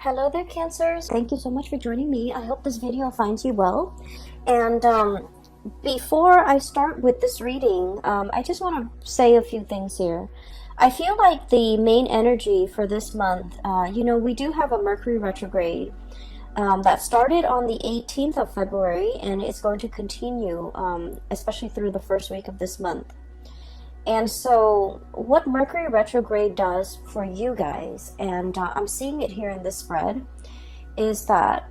Hello there, Cancers. Thank you so much for joining me. I hope this video finds you well. And before I start with this reading, I just want to say a few things here. I feel like the main energy for this month, we do have a Mercury retrograde that started on the 18th of February, and it's going to continue, especially through the first week of this month. And so what Mercury retrograde does for you guys, and I'm seeing it here in this spread, is that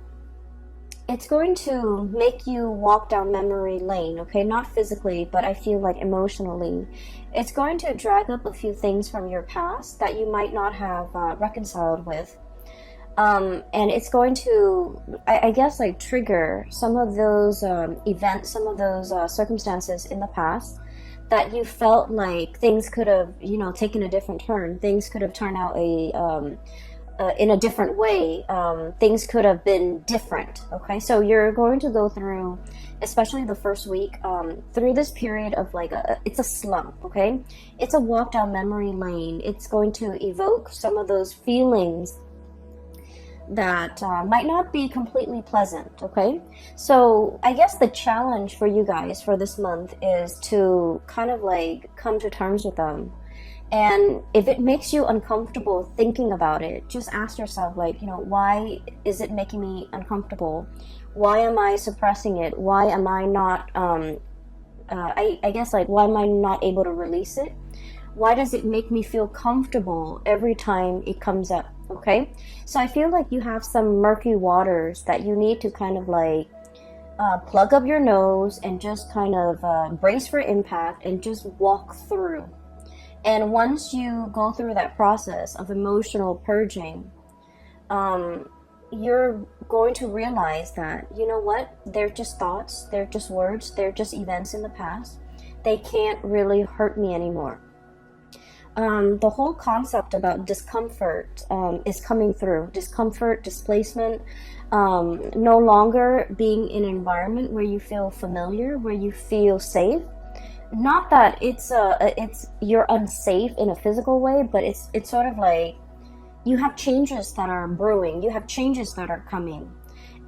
it's going to make you walk down memory lane, okay? Not physically, but I feel like emotionally. It's going to drag up a few things from your past that you might not have reconciled with. And it's going to, I guess, like trigger some of those events, some of those circumstances in the past that you felt like things could have, taken a different turn. Things could have turned out in a different way. Things could have been different. Okay, so you're going to go through, especially the first week, through this period of it's a slump. Okay, it's a walk down memory lane. It's going to evoke some of those feelings that might not be completely pleasant. Okay, so I guess the challenge for you guys for this month is to kind of come to terms with them. And if it makes you uncomfortable thinking about it, just ask yourself, why is it making me uncomfortable? Why am I suppressing it? Why am I not I guess why am I not able to release it? Why does it make me feel comfortable every time it comes up? Okay, so I feel like you have some murky waters that you need to kind of plug up your nose and just kind of brace for impact and just walk through. And once you go through that process of emotional purging, you're going to realize that, you know what, they're just thoughts, they're just words, they're just events in the past. They can't really hurt me anymore. The whole concept about discomfort is coming through. Discomfort, displacement, no longer being in an environment where you feel familiar, where you feel safe. Not that it's you're unsafe in a physical way, but it's sort of like you have changes that are brewing, you have changes that are coming.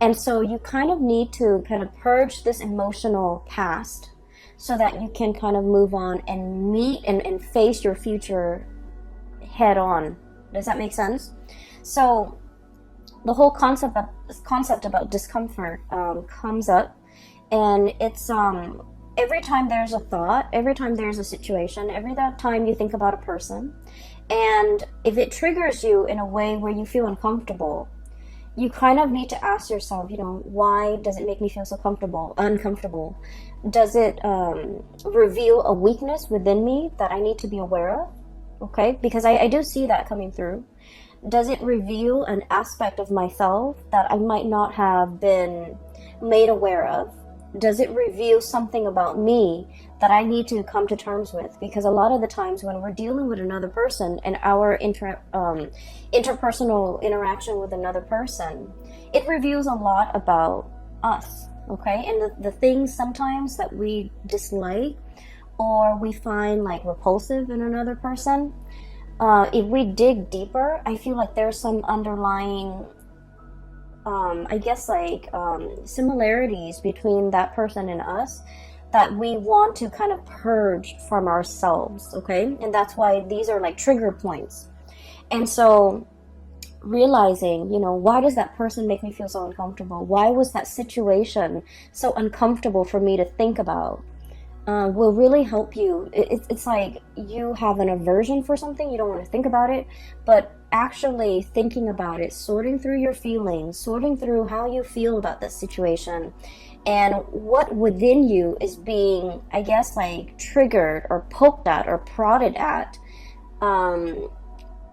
And so you kind of need to kind of purge this emotional past so that you can kind of move on and meet and face your future head on. Does that make sense? So the whole concept about discomfort comes up, and it's every time there's a thought, every time there's a situation, every time you think about a person, and if it triggers you in a way where you feel uncomfortable, you kind of need to ask yourself, why does it make me feel so uncomfortable? Does it reveal a weakness within me that I need to be aware of? Okay, because I do see that coming through. Does it reveal an aspect of myself that I might not have been made aware of? Does it reveal something about me that I need to come to terms with? Because a lot of the times when we're dealing with another person and our interpersonal interaction with another person, it reveals a lot about us, okay? And the things sometimes that we dislike or we find repulsive in another person, if we dig deeper, I feel like there's some underlying similarities between that person and us that we want to kind of purge from ourselves, okay? And that's why these are trigger points. And so realizing, why does that person make me feel so uncomfortable? Why was that situation so uncomfortable for me to think about? Will really help you. It's like you have an aversion for something, you don't want to think about it, but actually thinking about it, sorting through your feelings, sorting through how you feel about this situation, and what within you is being, I guess, triggered or poked at or prodded at.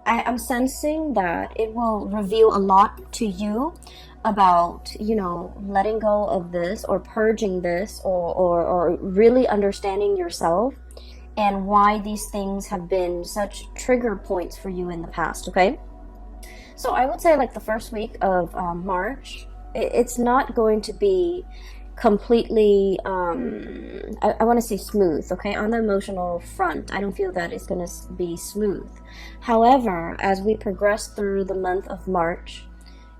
I'm sensing that it will reveal a lot to you about, letting go of this or purging this or really understanding yourself and why these things have been such trigger points for you in the past, okay? So I would say the first week of March, it's not going to be completely, I want to say smooth, okay? On the emotional front, I don't feel that it's going to be smooth. However, as we progress through the month of March,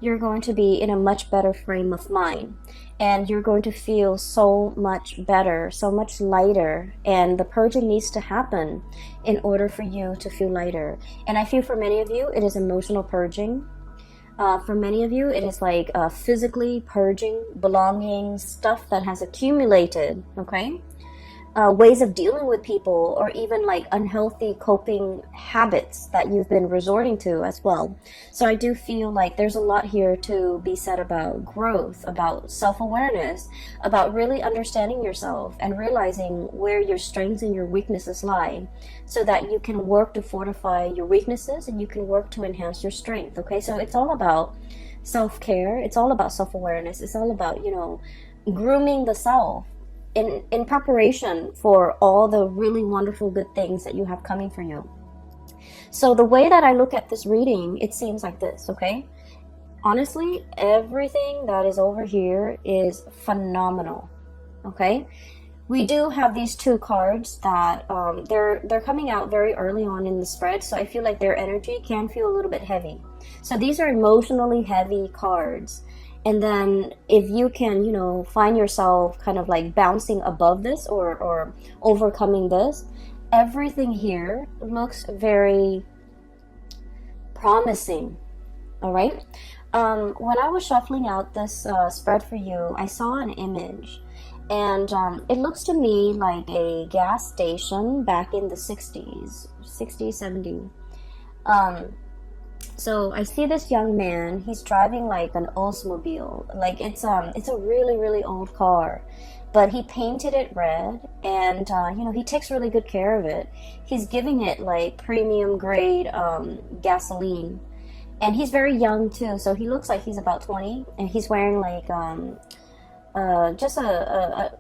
you're going to be in a much better frame of mind, and you're going to feel so much better, so much lighter, and the purging needs to happen in order for you to feel lighter. And I feel for many of you it is emotional purging. For many of you it is like physically purging belongings, stuff that has accumulated, okay? Ways of dealing with people, or even like unhealthy coping habits that you've been resorting to as well. So I do feel like there's a lot here to be said about growth, about self-awareness, about really understanding yourself and realizing where your strengths and your weaknesses lie, so that you can work to fortify your weaknesses and you can work to enhance your strength. Okay, so it's all about self-care, it's all about self-awareness, it's all about, you know, grooming the self in preparation for all the really wonderful good things that you have coming for you. So the way that I look at this reading, it seems like this, okay? Honestly, everything that is over here is phenomenal, okay? We do have these two cards that they're coming out very early on in the spread, so I feel like their energy can feel a little bit heavy. So these are emotionally heavy cards. And then if you can, you know, find yourself kind of like bouncing above this or overcoming this, everything here looks very promising. All right. When I was shuffling out this spread for you, I saw an image, and it looks to me like a gas station back in the 60s, 70s. So I see this young man, he's driving like an Oldsmobile, like it's a really, really old car, but he painted it red, and you know, he takes really good care of it. He's giving it like premium grade gasoline, and he's very young too, so he looks like he's about 20, and he's wearing like just a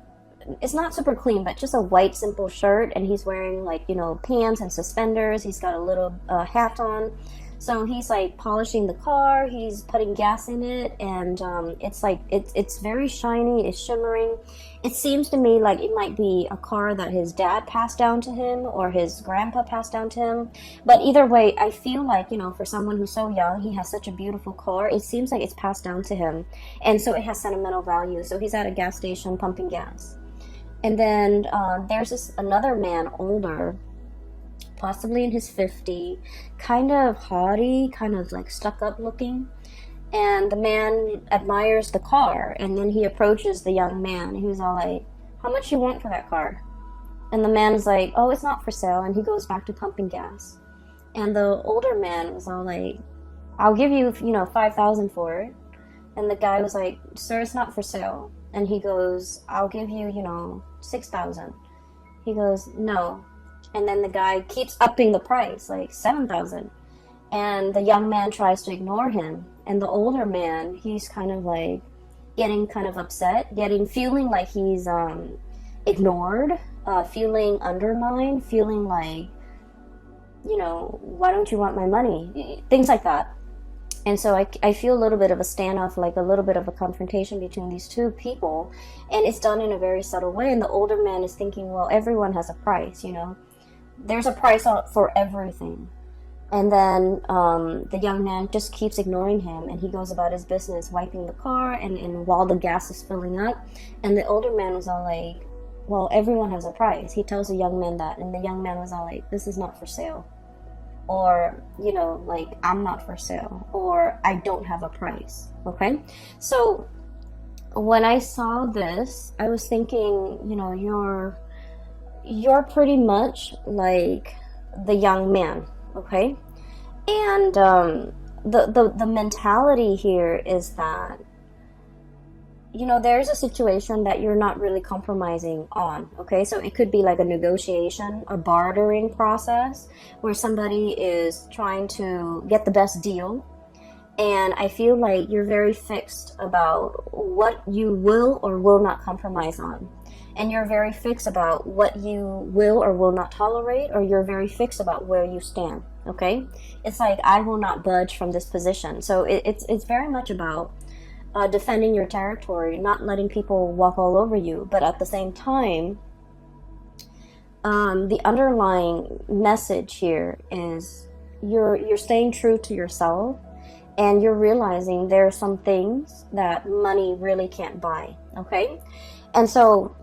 it's not super clean, but just a white simple shirt, and he's wearing like, you know, pants and suspenders. He's got a little hat on. So he's like polishing the car, he's putting gas in it, and it's like it's very shiny, it's shimmering. It seems to me like it might be a car that his dad passed down to him or his grandpa passed down to him. But either way, I feel like, you know, for someone who's so young, he has such a beautiful car. It seems like it's passed down to him, and so it has sentimental value. So he's at a gas station pumping gas. And then there's another man, older, possibly in his 50s, kind of haughty, kind of like stuck up looking. And the man admires the car, and then he approaches the young man. He was all like, "How much you want for that car?" And the man is like, "Oh, it's not for sale." And he goes back to pumping gas. And the older man was all like, "I'll give you, you know, 5,000 for it." And the guy was like, "Sir, it's not for sale." And he goes, "I'll give you, you know, 6,000. He goes, "No." And then the guy keeps upping the price, like 7,000. And the young man tries to ignore him. And the older man, he's kind of like getting kind of upset, feeling like he's ignored, feeling undermined, feeling like, you know, why don't you want my money? Things like that. And so I feel a little bit of a standoff, like a little bit of a confrontation between these two people. And it's done in a very subtle way. And the older man is thinking, well, everyone has a price, you know. There's a price for everything. And then the young man just keeps ignoring him, and he goes about his business, wiping the car, and while the gas is filling up. And the older man was all like, well, everyone has a price. He tells the young man that, and the young man was all like, this is not for sale. Or, you know, like, I'm not for sale, or I don't have a price. Okay? So when I saw this, I was thinking, you know, you're pretty much like the young man, okay? And the mentality here is that, you know, there's a situation that you're not really compromising on, okay? So it could be like a negotiation, a bartering process where somebody is trying to get the best deal. And I feel like you're very fixed about what you will or will not compromise on. And you're very fixed about what you will or will not tolerate, or you're very fixed about where you stand, okay? It's like, I will not budge from this position. So it's very much about defending your territory, not letting people walk all over you. But at the same time, the underlying message here is you're staying true to yourself, and you're realizing there are some things that money really can't buy, okay? And so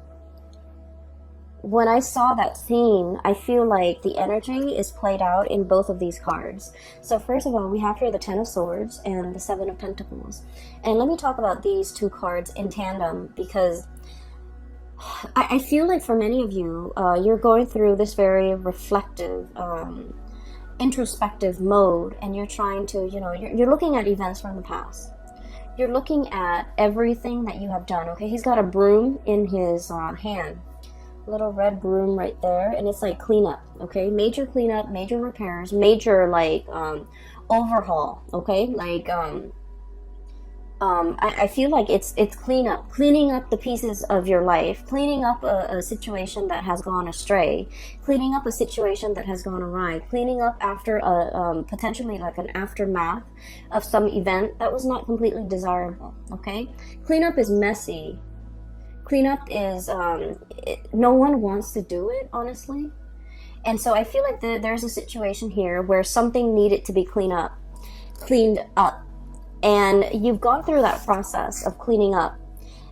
when I saw that scene, I feel like the energy is played out in both of these cards. So first of all, we have here the Ten of Swords and the Seven of Pentacles. And let me talk about these two cards in tandem, because I feel like for many of you, you're going through this very reflective, introspective mode, and you're trying to, you're looking at events from the past. You're looking at everything that you have done, okay? He's got a broom in his hand. Little red broom right there, and it's like cleanup, okay? Major cleanup, major repairs, major like overhaul, okay? Like I feel like it's cleaning up the pieces of your life, cleaning up a situation that has gone astray, cleaning up a situation that has gone awry, cleaning up after a potentially like an aftermath of some event that was not completely desirable, okay? Cleanup is messy. Cleanup is, no one wants to do it, honestly. And so I feel like there's a situation here where something needed to be cleaned up. And you've gone through that process of cleaning up.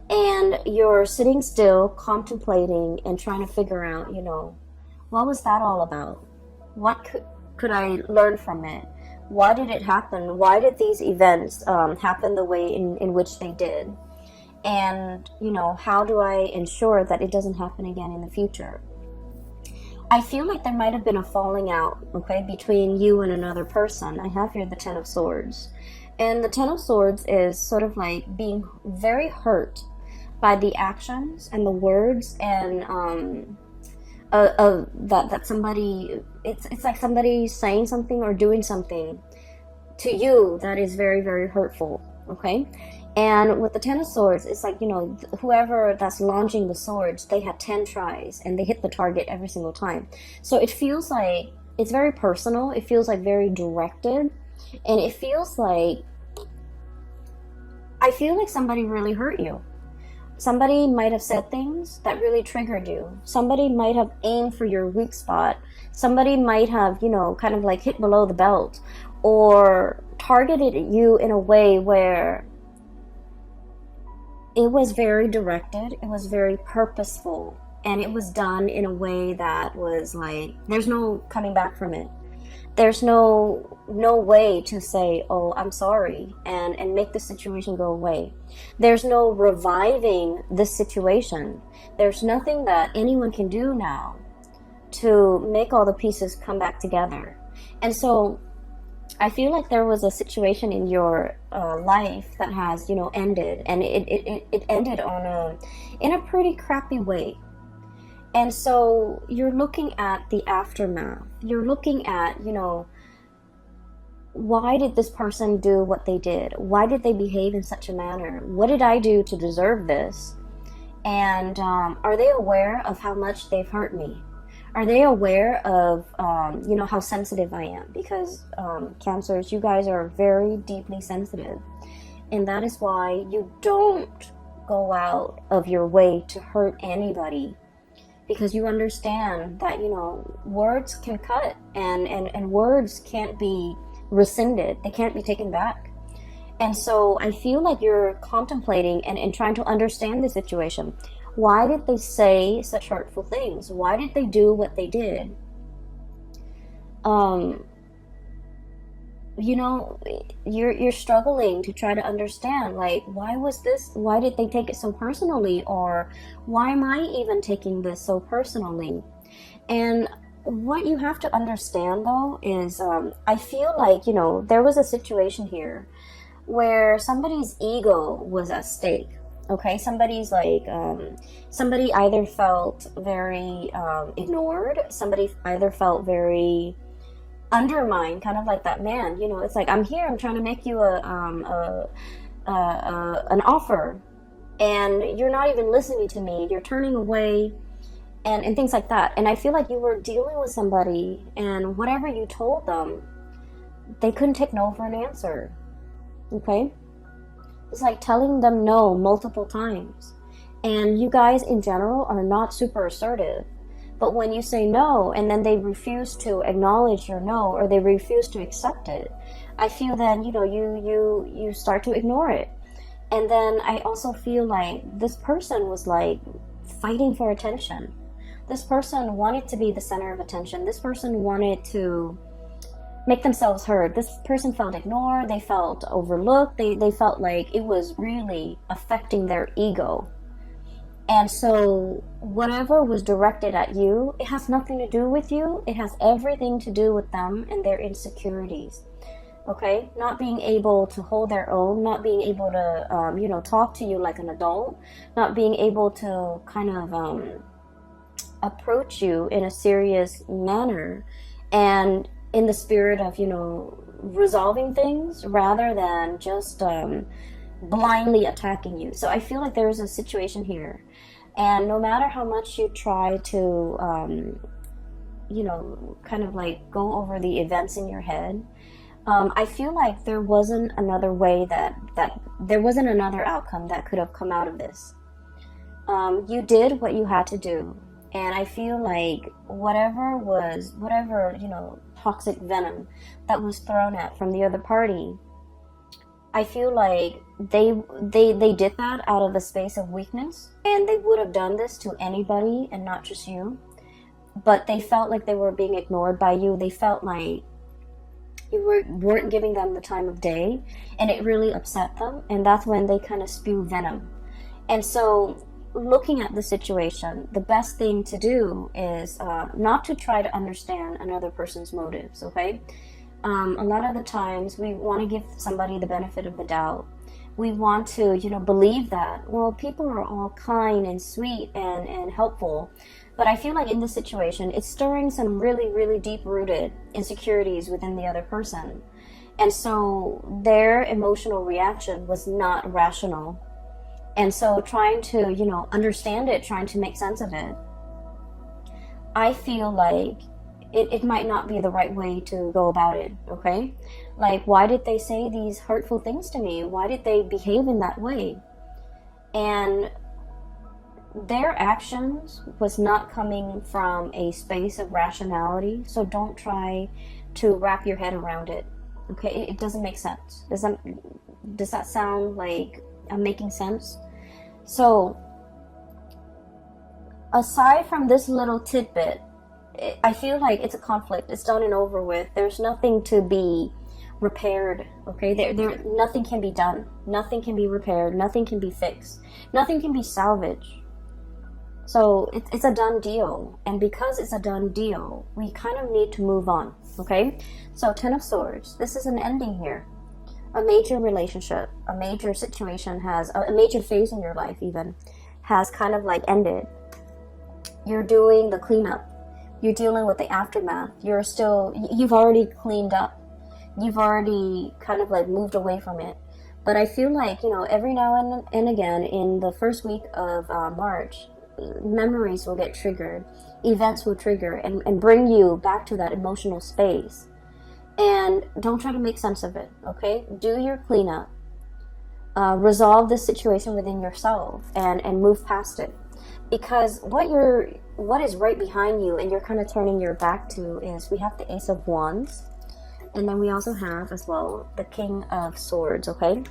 And you're sitting still, contemplating, and trying to figure out, what was that all about? What could I learn from it? Why did it happen? Why did these events happen the way in which they did? And, how do I ensure that it doesn't happen again in the future? I feel like there might have been a falling out, okay, between you and another person. I have here the Ten of Swords. And the Ten of Swords is sort of like being very hurt by the actions and the words and that somebody, it's like somebody saying something or doing something to you that is very, very hurtful, okay? And with the Ten of Swords, it's like, whoever that's launching the swords, they had 10 tries and they hit the target every single time. So it feels like it's very personal. It feels like very directed. And it feels like, I feel like somebody really hurt you. Somebody might have said things that really triggered you. Somebody might have aimed for your weak spot. Somebody might have, kind of like hit below the belt or targeted you in a way where it was very directed, it was very purposeful, and it was done in a way that was like, there's no coming back from it. There's no way to say, oh, I'm sorry, and make the situation go away. There's no reviving this situation. There's nothing that anyone can do now to make all the pieces come back together. And so I feel like there was a situation in your life that has, ended, and it ended in a pretty crappy way. And so you're looking at the aftermath. You're looking at, why did this person do what they did? Why did they behave in such a manner? What did I do to deserve this? And are they aware of how much they've hurt me? Are they aware of, how sensitive I am? Because Cancers, you guys are very deeply sensitive. And that is why you don't go out of your way to hurt anybody. Because you understand that, words can cut and words can't be rescinded. They can't be taken back. And so I feel like you're contemplating and trying to understand the situation. Why did they say such hurtful things? Why did they do what they did? You're struggling to try to understand, like, why did they take it so personally? Or why am I even taking this so personally? And what you have to understand, though, is I feel like, there was a situation here where somebody's ego was at stake. Okay, somebody's like, somebody either felt very ignored, somebody either felt very undermined, kind of like that man, it's like, I'm here, I'm trying to make you an offer, and you're not even listening to me, you're turning away, and things like that. And I feel like you were dealing with somebody, and whatever you told them, they couldn't take no for an answer, okay? It's like telling them no multiple times. And you guys in general are not super assertive. But when you say no and then they refuse to acknowledge your no, or they refuse to accept it, I feel then, you start to ignore it. And then I also feel like this person was like fighting for attention. This person wanted to be the center of attention. This person wanted to make themselves heard. This person felt ignored. They felt overlooked. They felt like it was really affecting their ego. And so whatever was directed at you, it has nothing to do with you. It has everything to do with them and their insecurities. Okay? Not being able to hold their own, not being able to, talk to you like an adult, not being able to kind of approach you in a serious manner and in the spirit of, resolving things rather than just blindly attacking you. So I feel like there's a situation here. And no matter how much you try to, kind of like go over the events in your head, I feel like there wasn't another way that there wasn't another outcome that could have come out of this. You did what you had to do. And I feel like whatever, toxic venom that was thrown at from the other party, I feel like they did that out of a space of weakness, and they would have done this to anybody and not just you. But they felt like they were being ignored by you. They felt like you weren't giving them the time of day, and it really upset them. And that's when they kind of spew venom. And so, looking at the situation, the best thing to do is not to try to understand another person's motives. Okay. A lot of the times we want to give somebody the benefit of the doubt. We want to, believe that, well, people are all kind and sweet and helpful. But I feel like in this situation, it's stirring some really, really deep-rooted insecurities within the other person. And so their emotional reaction was not rational. And so trying to, understand it, trying to make sense of it, I feel like it might not be the right way to go about it, okay? Like, why did they say these hurtful things to me? Why did they behave in that way? And their actions was not coming from a space of rationality, so don't try to wrap your head around it, okay? It doesn't make sense. Does that sound like I'm making sense? So, aside from this little tidbit, I feel like it's a conflict. It's done and over with. There's nothing to be repaired, okay? Nothing can be done. Nothing can be repaired. Nothing can be fixed. Nothing can be salvaged. So it's a done deal. And because it's a done deal, we kind of need to move on, okay? So 10 of Swords. This is an ending here. A major relationship, a major situation a major phase in your life even, has kind of like ended. You're doing the cleanup. You're dealing with the aftermath. You've already cleaned up. You've already kind of like moved away from it. But I feel like, every now and again in the first week of March, memories will get triggered. Events will trigger and bring you back to that emotional space. And don't try to make sense of it, okay? Do your cleanup. Resolve this situation within yourself and move past it. Because what is right behind you and you're kind of turning your back to is we have the Ace of Wands, and then we also have as well the King of Swords, okay?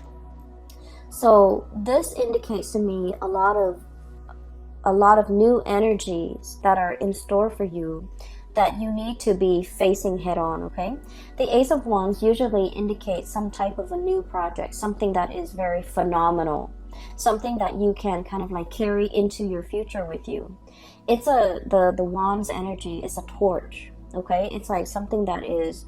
So this indicates to me a lot of new energies that are in store for you that you need to be facing head on, okay? The Ace of Wands usually indicates some type of a new project, something that is very phenomenal, something that you can kind of like carry into your future with you. It's the Wands energy is a torch, okay? It's like something that is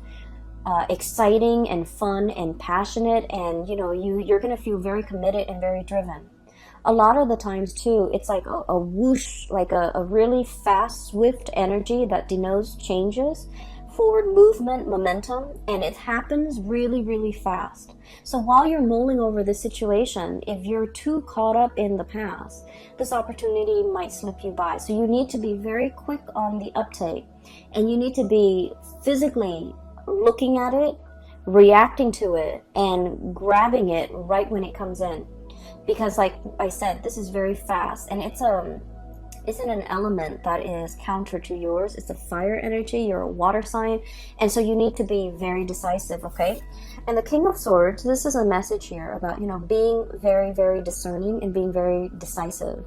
exciting and fun and passionate, and you're gonna feel very committed and very driven. A lot of the times too, it's like a whoosh, like a really fast, swift energy that denotes changes, forward movement, momentum, and it happens really, really fast. So while you're mulling over this situation, if you're too caught up in the past, this opportunity might slip you by. So you need to be very quick on the uptake, and you need to be physically looking at it, reacting to it, and grabbing it right when it comes in. Because like I said, this is very fast, and is in an element that is counter to yours. It's a fire energy. You're a water sign. And so you need to be very decisive, okay? And the King of Swords, this is a message here about, you know, being very, very discerning and being very decisive.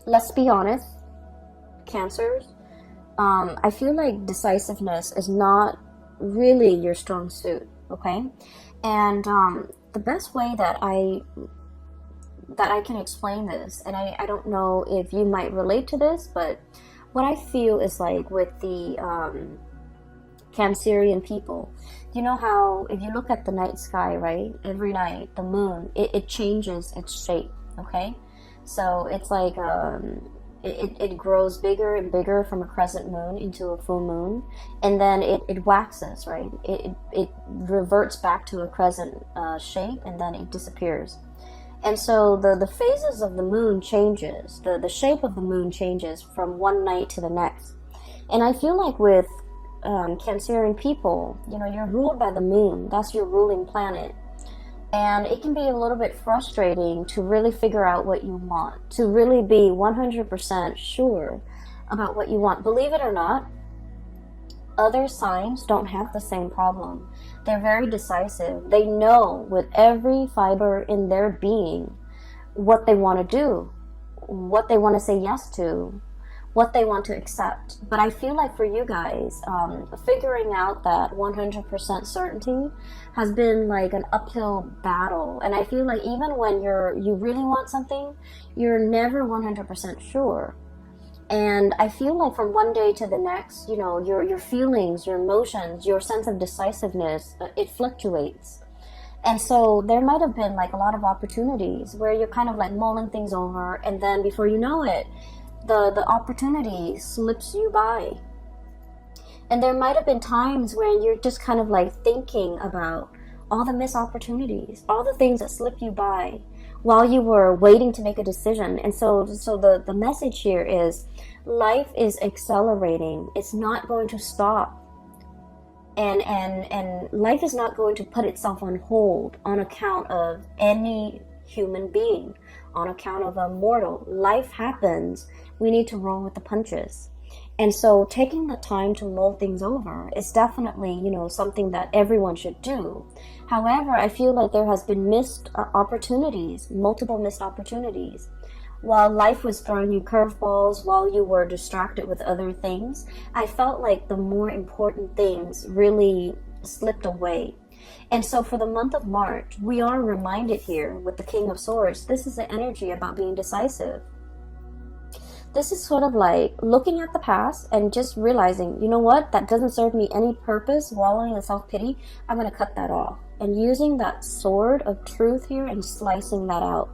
Let's be honest, Cancers, I feel like decisiveness is not really your strong suit, okay? And the best way that I can explain this, and I don't know if you might relate to this, but what I feel is like with the Cancerian people, you know how if you look at the night sky, right, every night, the moon, it changes its shape, okay? So it's like it grows bigger and bigger from a crescent moon into a full moon, and then it waxes, right? It reverts back to a crescent shape, and then it disappears. And so the phases of the moon changes, the shape of the moon changes from one night to the next. And I feel like with Cancerian people, you know, you're ruled by the moon. That's your ruling planet. And it can be a little bit frustrating to really figure out what you want, to really be 100% sure about what you want. Believe it or not, other signs don't have the same problem. They're very decisive. They know with every fiber in their being what they want to do, what they want to say yes to, what they want to accept. But I feel like for you guys, figuring out that 100% certainty has been like an uphill battle. And I feel like even when you really want something, you're never 100% sure. And I feel like from one day to the next, you know, your feelings, your emotions, your sense of decisiveness, it fluctuates. And so there might have been like a lot of opportunities where you're kind of like mulling things over, and then before you know it, the opportunity slips you by. And there might have been times where you're just kind of like thinking about all the missed opportunities, all the things that slipped you by while you were waiting to make a decision. And so the message here is life is accelerating. It's not going to stop. And life is not going to put itself on hold on account of any human being, on account of a mortal. Life happens. We need to roll with the punches. And so taking the time to mull things over is definitely, you know, something that everyone should do. However, I feel like there has been missed opportunities, multiple missed opportunities. While life was throwing you curveballs, while you were distracted with other things, I felt like the more important things really slipped away. And so for the month of March, we are reminded here with the King of Swords, this is the energy about being decisive. This is sort of like looking at the past and just realizing, you know what, that doesn't serve me any purpose, wallowing in self-pity, I'm going to cut that off. And using that sword of truth here and slicing that out.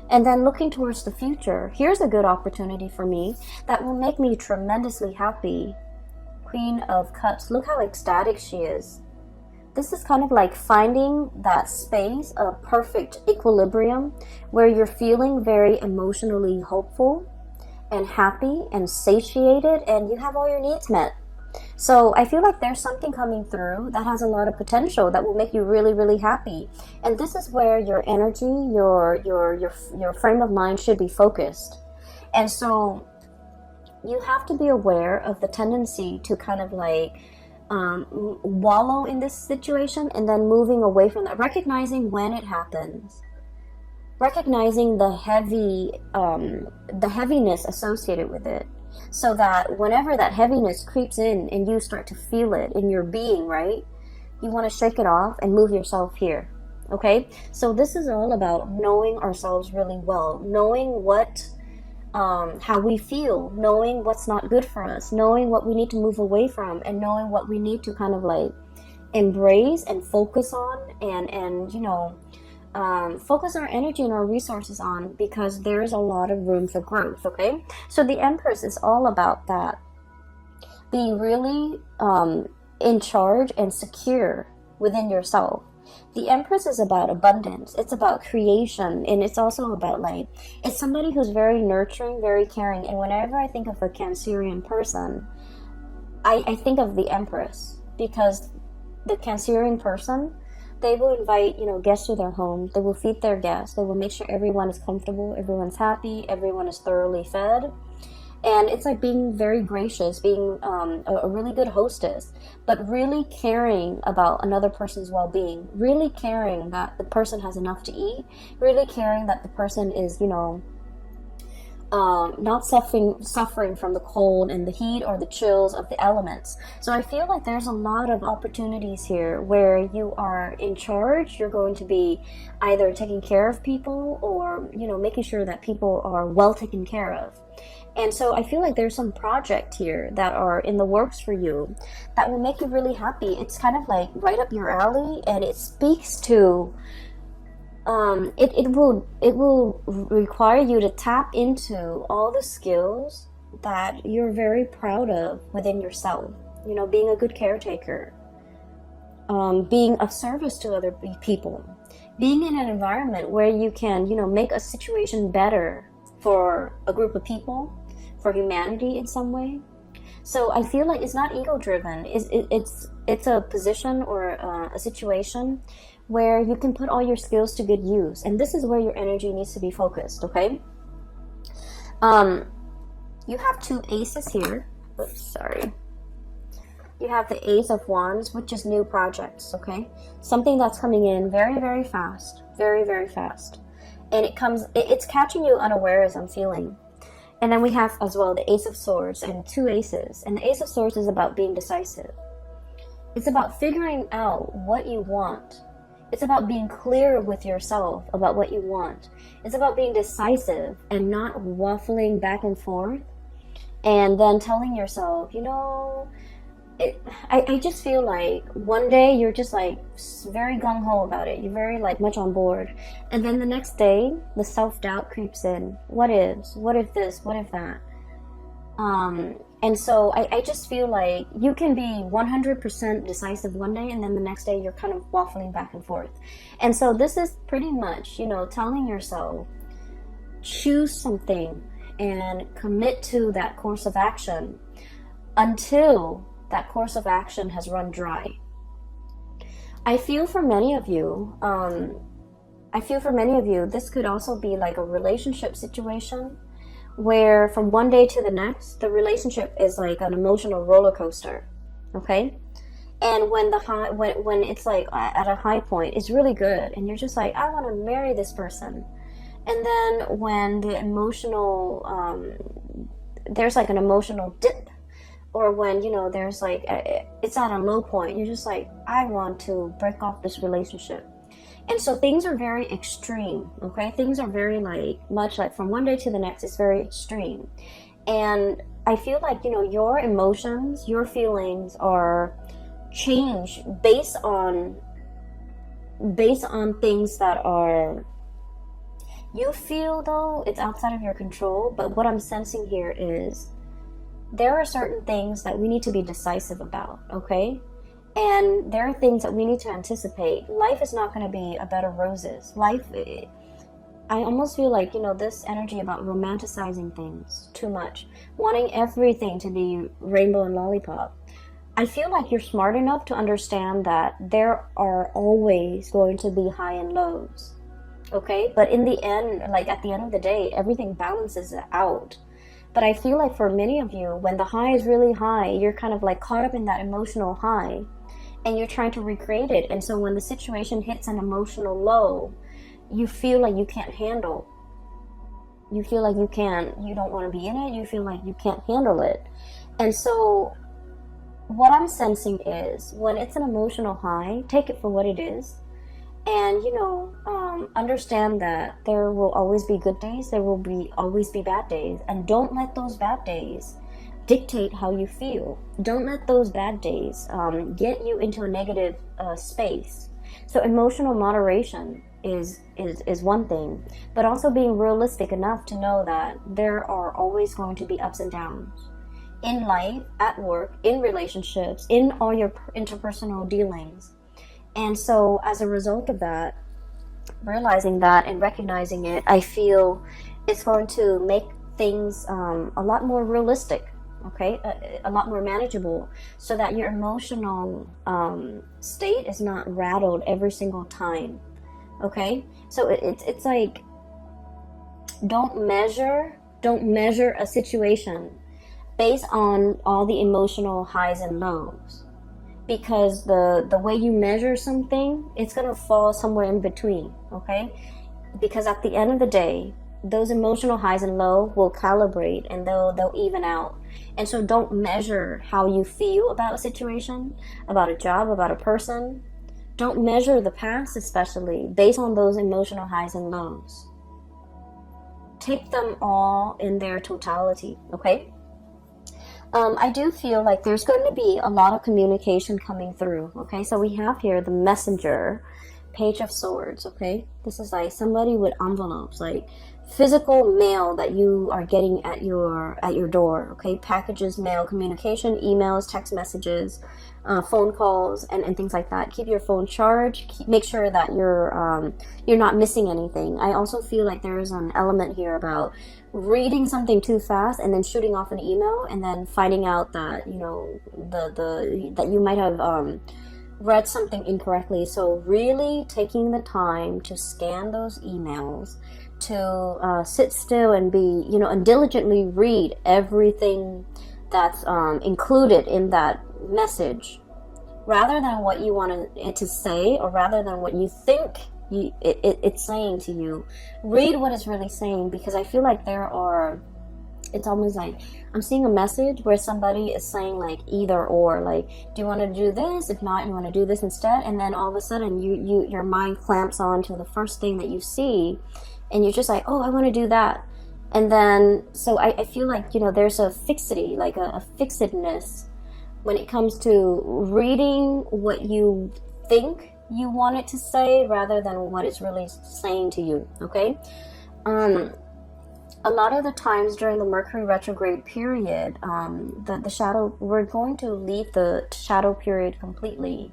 And then looking towards the future, here's a good opportunity for me that will make me tremendously happy. Queen of Cups, look how ecstatic she is. This is kind of like finding that space of perfect equilibrium where you're feeling very emotionally hopeful and happy and satiated, and you have all your needs met. So I feel like there's something coming through that has a lot of potential that will make you really, really happy. And this is where your energy, your frame of mind should be focused. And so you have to be aware of the tendency to kind of like wallow in this situation and then moving away from that, recognizing when it happens. Recognizing the heaviness associated with it, so that whenever that heaviness creeps in and you start to feel it in your being, right, you want to shake it off and move yourself here. Okay, so this is all about knowing ourselves really well, knowing what how we feel, knowing what's not good for us, knowing what we need to move away from, and knowing what we need to kind of like embrace and focus on, and you know, focus our energy and our resources on, because there is a lot of room for growth. Okay, so the Empress is all about that, being really in charge and secure within yourself. The Empress is about abundance, it's about creation, and it's also about like, it's somebody who's very nurturing, very caring. And whenever I think of a Cancerian person, I think of the Empress, because the Cancerian person, they will invite, guests to their home. They will feed their guests. They will make sure everyone is comfortable, everyone's happy, everyone is thoroughly fed. And it's like being very gracious, being a really good hostess, but really caring about another person's well-being, really caring that the person has enough to eat, really caring that the person is, not suffering from the cold and the heat or the chills of the elements. So I feel like there's a lot of opportunities here where you are in charge. You're going to be either taking care of people or, making sure that people are well taken care of. And so I feel like there's some project here that are in the works for you that will make you really happy. It's kind of like right up your alley, and it speaks to it will require you to tap into all the skills that you're very proud of within yourself. Being a good caretaker, being of service to other people, being in an environment where you can, make a situation better for a group of people, for humanity in some way. So I feel like it's not ego driven. It's a position or a situation where you can put all your skills to good use, and this is where your energy needs to be focused. Okay. You have two aces here. Oops, sorry. You have the Ace of Wands, which is new projects. Okay, something that's coming in very, very fast, very, very fast, and it's catching you unawares, I'm feeling. And then we have as well the Ace of Swords and two aces, and the Ace of Swords is about being decisive. It's about figuring out what you want. It's about being clear with yourself about what you want. It's about being decisive and not waffling back and forth and then telling yourself, I just feel like one day you're just like very gung-ho about it. You're very like much on board. And then the next day, the self-doubt creeps in. What if this? What if that? And so I just feel like you can be 100% decisive one day, and then the next day you're kind of waffling back and forth. And so this is pretty much, telling yourself, choose something and commit to that course of action until that course of action has run dry. I feel for many of you, this could also be like a relationship situation where from one day to the next, the relationship is like an emotional roller coaster. Okay? And when when it's like at a high point, it's really good, and you're just like, I want to marry this person. And then when the emotional, there's like an emotional dip, or when, there's like, it's at a low point, you're just like, I want to break off this relationship. And so things are very extreme, okay? Things are very much like from one day to the next, it's very extreme. And I feel like, your emotions, your feelings are changed based on things that are, you feel though, it's outside of your control. But what I'm sensing here is there are certain things that we need to be decisive about, okay? And there are things that we need to anticipate. Life is not going to be a bed of roses. I almost feel like, this energy about romanticizing things too much, wanting everything to be rainbow and lollipop. I feel like you're smart enough to understand that there are always going to be high and lows, okay? But in the end, at the end of the day, everything balances out. But I feel like for many of you, when the high is really high, you're kind of caught up in that emotional high, and you're trying to recreate it. And so when the situation hits an emotional low, you feel like you can't handle. You feel like you don't want to be in it. You feel like you can't handle it. And so what I'm sensing is when it's an emotional high, take it for what it is. And, understand that there will always be good days. There will always be bad days. And don't let those bad days dictate how you feel. Don't let those bad days get you into a negative space. So emotional moderation is one thing, but also being realistic enough to know that there are always going to be ups and downs in life, at work, in relationships, in all your interpersonal dealings. And so as a result of that, realizing that and recognizing it, I feel it's going to make things a lot more realistic. okay? A lot more manageable, so that your emotional state is not rattled every single time, okay? So it's like, don't measure a situation based on all the emotional highs and lows, because the way you measure something, it's gonna fall somewhere in between, okay? Because at the end of the day, those emotional highs and lows will calibrate, and they'll even out. And so don't measure how you feel about a situation, about a job, about a person. Don't measure the past, especially based on those emotional highs and lows. Take them all in their totality, okay? I do feel like there's going to be a lot of communication coming through, okay? So we have here the Messenger, Page of Swords, okay? This is like somebody with envelopes, like physical mail that you are getting at your door, okay? Packages, mail, communication, emails, text messages, phone calls, and things like that. Keep your phone charged. Make sure that you're not missing anything. I also feel like there is an element here about reading something too fast and then shooting off an email and then finding out that, you know, that you might have read something incorrectly. So really taking the time to scan those emails, to sit still and be, you know, and diligently read everything that's included in that message, rather than what you want it to say, or rather than what you think it's saying to you. Read what it's really saying, because I feel like it's almost like I'm seeing a message where somebody is saying like either or, like, do you want to do this? If not, you want to do this instead. And then all of a sudden your mind clamps on to the first thing that you see, and you're just like, oh, I want to do that. And then, so I feel like, you know, there's a fixity, like a fixedness when it comes to reading what you think you want it to say, rather than what it's really saying to you, okay? A lot of the times during the Mercury retrograde period, the shadow, we're going to leave the shadow period completely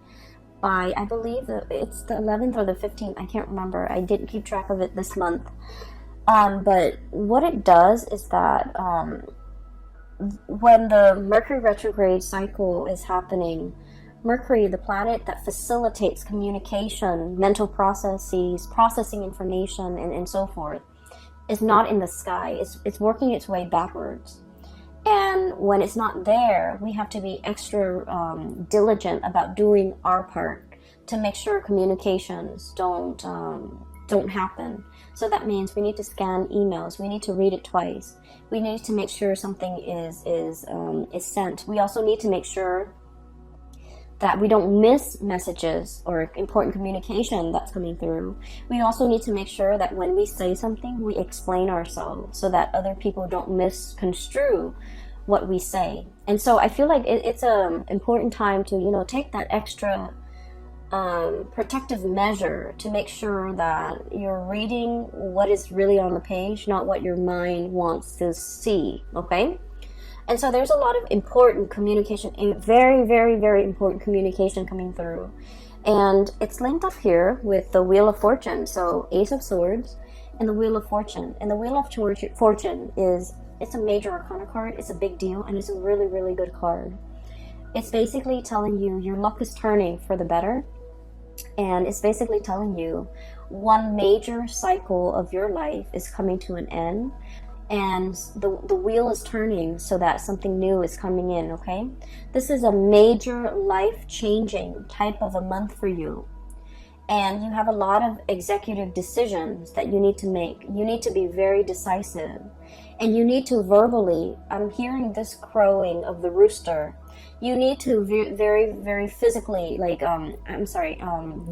by, I believe that it's the 11th or the 15th, I can't remember. I didn't keep track of it this month. But what it does is that when the Mercury retrograde cycle is happening, Mercury, the planet that facilitates communication, mental processes, processing information, and so forth, is not in the sky. It's working its way backwards. And when it's not there, we have to be extra diligent about doing our part to make sure communications don't happen. So that means we need to scan emails. We need to read it twice. We need to make sure something is sent. We also need to make sure that we don't miss messages or important communication that's coming through. We also need to make sure that when we say something, we explain ourselves so that other people don't misconstrue what we say. And so I feel like it's an important time to, you know, take that extra protective measure to make sure that you're reading what is really on the page, not what your mind wants to see, okay? And so there's a lot of important communication, very, very, very important communication coming through. And it's linked up here with the Wheel of Fortune. So Ace of Swords and the Wheel of Fortune. And the Wheel of Fortune it's a major arcana card. It's a big deal, and it's a really, really good card. It's basically telling you your luck is turning for the better. And it's basically telling you one major cycle of your life is coming to an end. And the wheel is turning so that something new is coming in, okay? This is a major life-changing type of a month for you. And you have a lot of executive decisions that you need to make. You need to be very decisive. And you need to verbally, I'm hearing this crowing of the rooster. You need to very, very physically, like,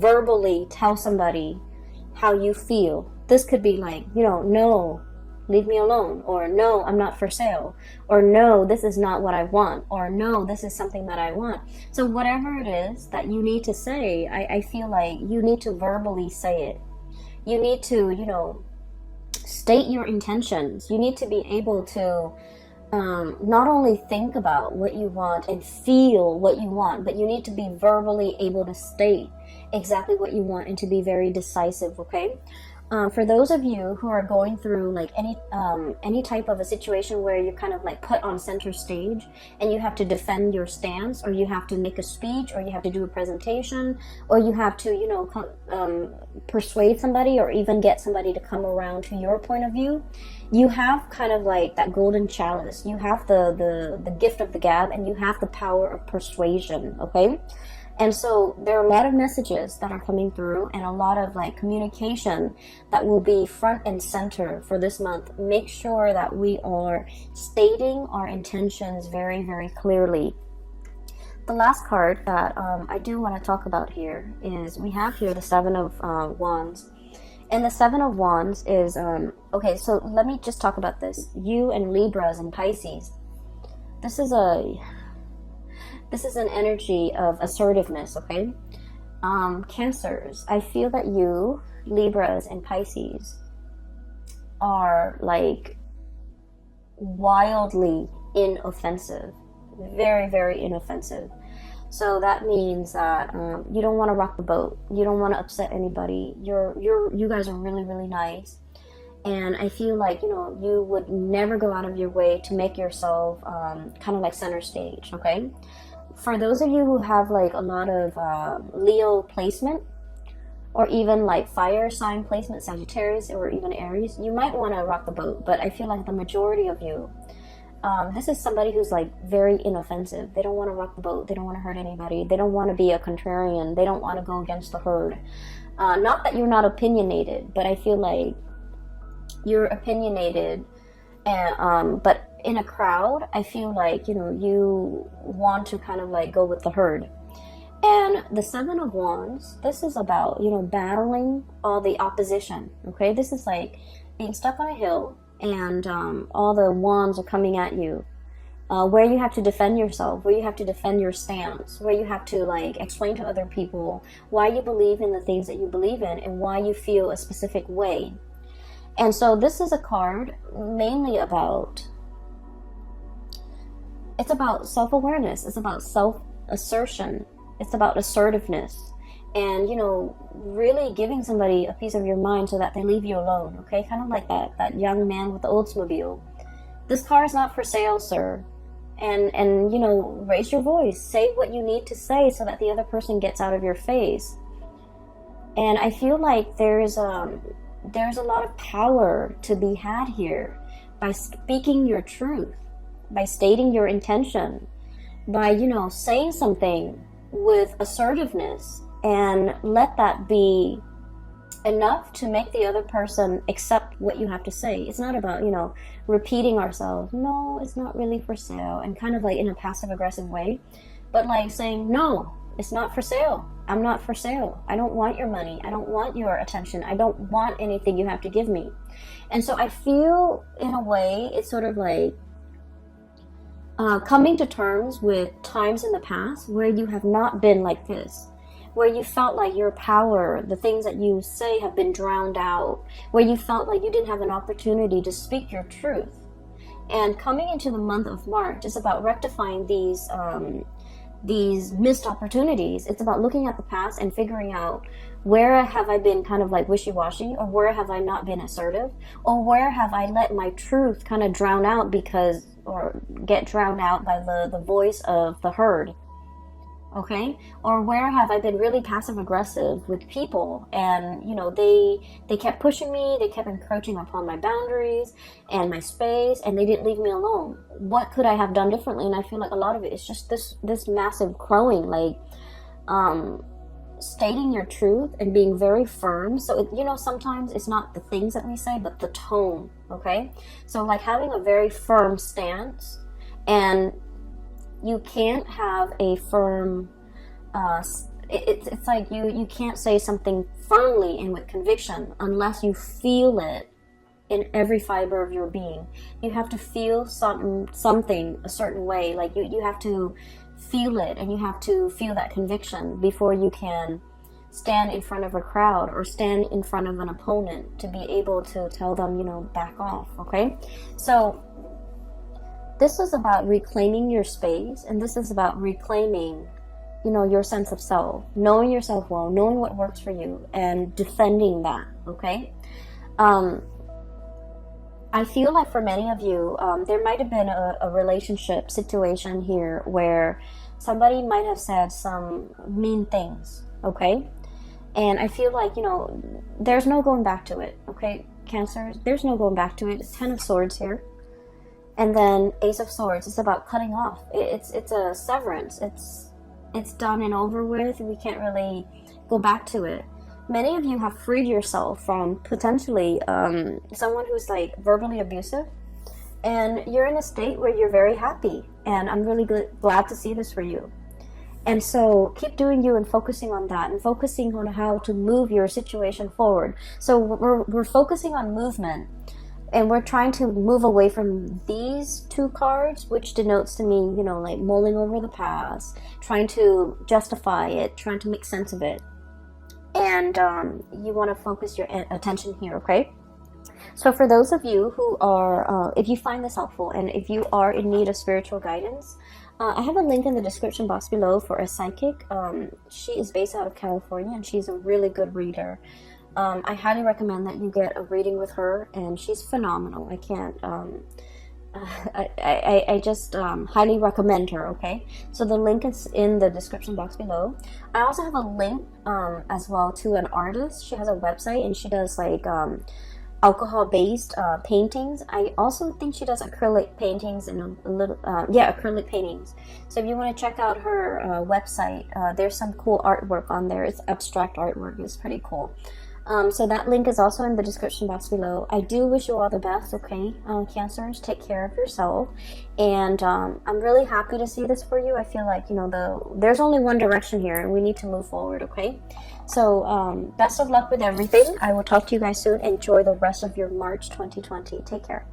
verbally tell somebody how you feel. This could be like, you know, no, leave me alone, or no, I'm not for sale, or no, this is not what I want, or no, this is something that I want. So whatever it is that you need to say, I feel like you need to verbally say it. You need to, you know, state your intentions. You need to be able to not only think about what you want and feel what you want, but you need to be verbally able to state exactly what you want and to be very decisive, okay? For those of you who are going through like any type of a situation where you're kind of like put on center stage and you have to defend your stance, or you have to make a speech, or you have to do a presentation, or you have to, you know, persuade somebody, or even get somebody to come around to your point of view, you have kind of like that golden chalice. You have the gift of the gab, and you have the power of persuasion. Okay. And so there are a lot of messages that are coming through, and a lot of like communication that will be front and center for this month. Make sure that we are stating our intentions very, very clearly. The last card that I do want to talk about here is, we have here the Seven of Wands. And the Seven of Wands is, okay, so let me just talk about this. You and Libras and Pisces. This is an energy of assertiveness, okay? Cancers, I feel that you, Libras and Pisces, are like wildly inoffensive. Very, very inoffensive. So that means that you don't want to rock the boat. You don't want to upset anybody. You guys are really, really nice. And I feel like, you know, you would never go out of your way to make yourself kind of like center stage, okay? For those of you who have like a lot of Leo placement, or even like fire sign placement, Sagittarius, or even Aries, you might want to rock the boat. But I feel like the majority of you, this is somebody who's like very inoffensive. They don't want to rock the boat. They don't want to hurt anybody. They don't want to be a contrarian. They don't want to go against the herd. Not that you're not opinionated, but I feel like you're opinionated, and but in a crowd, I feel like, you know, you want to kind of like go with the herd. And the Seven of Wands, this is about, you know, battling all the opposition, okay? This is like being stuck on a hill, and all the wands are coming at you, where you have to defend yourself, where you have to defend your stance, where you have to like explain to other people why you believe in the things that you believe in, and why you feel a specific way. And so this is a card mainly about, it's about self-awareness. It's about self-assertion. It's about assertiveness. And, you know, really giving somebody a piece of your mind so that they leave you alone, okay? Kind of like that young man with the Oldsmobile. This car is not for sale, sir. And you know, raise your voice. Say what you need to say so that the other person gets out of your face. And I feel like there's a lot of power to be had here by speaking your truth, by stating your intention, by, you know, saying something with assertiveness, and let that be enough to make the other person accept what you have to say. It's not about, you know, repeating ourselves. No, it's not really for sale, and kind of like in a passive aggressive way, but like saying, no, it's not for sale. I'm not for sale. I don't want your money. I don't want your attention. I don't want anything you have to give me. And so I feel, in a way, it's sort of like coming to terms with times in the past where you have not been like this, where you felt like your power, the things that you say, have been drowned out, where you felt like you didn't have an opportunity to speak your truth. And coming into the month of March is about rectifying these missed opportunities. It's about looking at the past and figuring out, where have I been kind of like wishy-washy, or where have I not been assertive, or where have I let my truth kind of drown out or get drowned out by the voice of the herd, okay? Or where have I been really passive-aggressive with people, and, you know, they kept pushing me, they kept encroaching upon my boundaries and my space, and they didn't leave me alone. What could I have done differently? And I feel like a lot of it is just this massive crowing, like stating your truth and being very firm. So, you know, sometimes it's not the things that we say, but the tone, okay? So like having a very firm stance, and you can't have a firm, it's like you can't say something firmly and with conviction unless you feel it in every fiber of your being. You have to feel something a certain way, like you have to feel it, and you have to feel that conviction before you can stand in front of a crowd or stand in front of an opponent to be able to tell them, you know, back off, okay? So this is about reclaiming your space, and this is about reclaiming, you know, your sense of self, knowing yourself well, knowing what works for you, and defending that, okay? I feel like for many of you, there might have been a relationship situation here where somebody might have said some mean things, okay? And I feel like, you know, there's no going back to it, okay, Cancer? There's no going back to it. It's Ten of Swords here. And then Ace of Swords. It's about cutting off. It's a severance. It's done and over with. We can't really go back to it. Many of you have freed yourself from potentially someone who's like verbally abusive, and you're in a state where you're very happy, and I'm really glad to see this for you. And so keep doing you and focusing on that, and focusing on how to move your situation forward. So we're focusing on movement, and we're trying to move away from these two cards, which denotes to me, you know, like mulling over the past, trying to justify it, trying to make sense of it. And you want to focus your attention here, okay? So for those of you who are, if you find this helpful, and if you are in need of spiritual guidance, I have a link in the description box below for a psychic. She is based out of California, and she's a really good reader. I highly recommend that you get a reading with her, and she's phenomenal. I can't... I just highly recommend her, okay? So the link is in the description box below. I also have a link as well to an artist. She has a website, and she does like alcohol-based paintings. I also think she does acrylic paintings and a little, acrylic paintings. So if you want to check out her website, there's some cool artwork on there. It's abstract artwork. It's pretty cool. So that link is also in the description box below. I do wish you all the best, okay? Cancers, take care of yourself. And I'm really happy to see this for you. I feel like, you know, there's only one direction here, and we need to move forward, okay? So best of luck with everything. I will talk to you guys soon. Enjoy the rest of your March 2020. Take care.